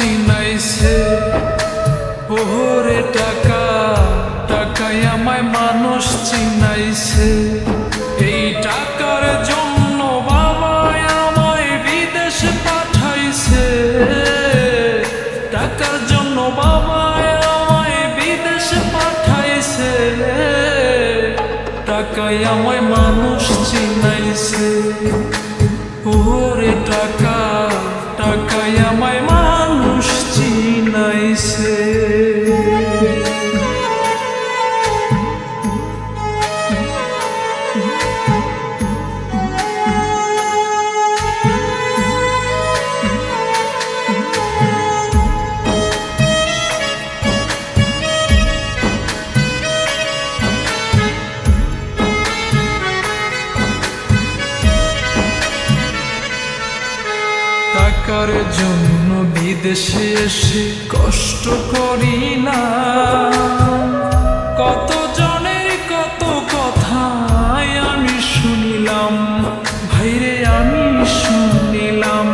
চিনাইছে। ওরে টাকা, টাকাই আমায় মানুষ চিনাইছে। এই টাকার জন্য বাবা আমায় বিদেশে পাঠাইছে। টাকার জন্য বাবা আমায় বিদেশে পাঠাইছে। টাকাই আমায় মানুষ চিনাইছে। ওরে টাকা, টাকাই আমায় মানুষ চিনাইছে। টাকার জন্য বিদেশে এসে কষ্ট করি না। কত জনের কত কথাই আমি শুনিলাম, ভাইরে আমি শুনিলাম।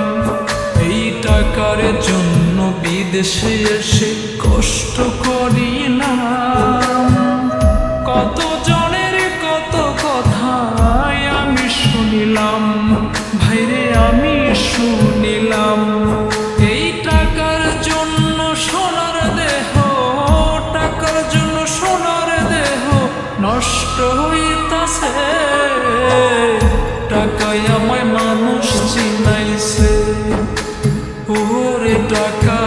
এই টাকার জন্য বিদেশে এসে কষ্ট করি না। কত জনের কত কথাই আমি শুনিলাম, ভাইরে আমি শুনিলাম। এই টাকার জন্য সোনার দেহ, টাকার জন্য সোনার দেহ নষ্ট হইতাছে। টাকাই আমায় মানুষ চিনাইছে। ওরে টাকা,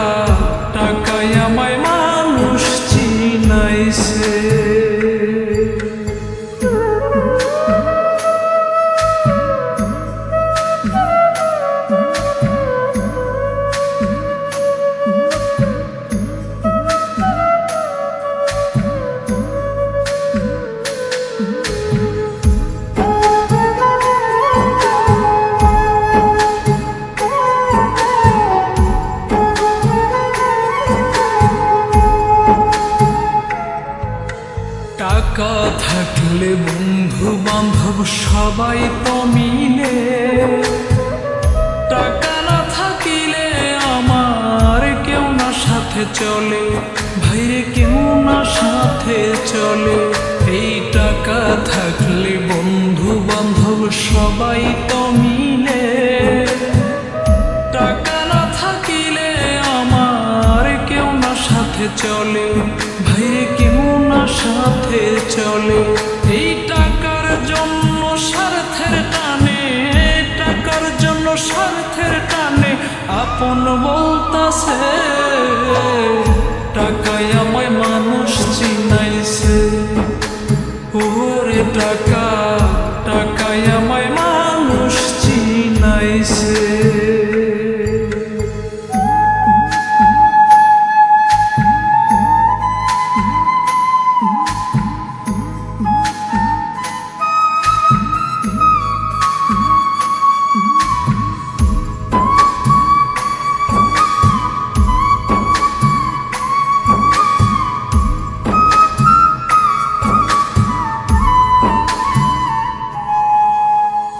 টাকাই আমায় মানুষ চিনাইছে। টাকা থাকলে বন্ধু বান্ধব সবাই তো মিলে। টাকা না থাকিলে আমার কেউ না সাথে চলে, ভাইরে কেউ না সাথে চলে। এই টাকা থাকলে বন্ধু বান্ধব সবাই তো মিলে। টাকা না থাকিলে আমার কেউ না সাথে চলে, ভাইরে কেউ না সাথে চলে। এই টাকার জন্য স্বার্থের টানে, টাকার জন্য স্বার্থের টানে আপন বলতাছে। টাকাই আমায় মানুষ চিনাইছে। ওরে টাকা, টাকাই আমায় মানুষ চিনাইছে।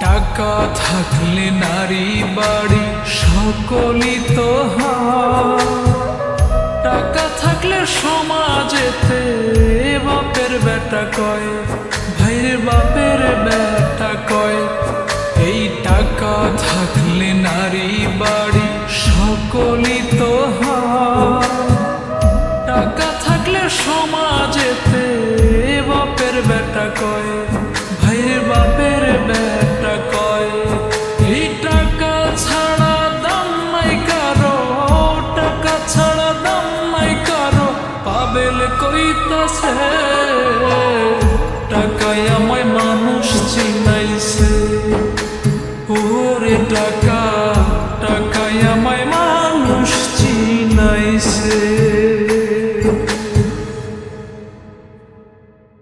টাকা থাকলে নারী বাড়ি সকলই তো হয়। টাকা থাকলে সমাজেতে বাপের বেটা কয়, ভাইয়ের বাপের বেটা কয়। এই টাকা থাকলে নারী বাড়ি সকলই তো হয়। টাকা থাকলে সমাজ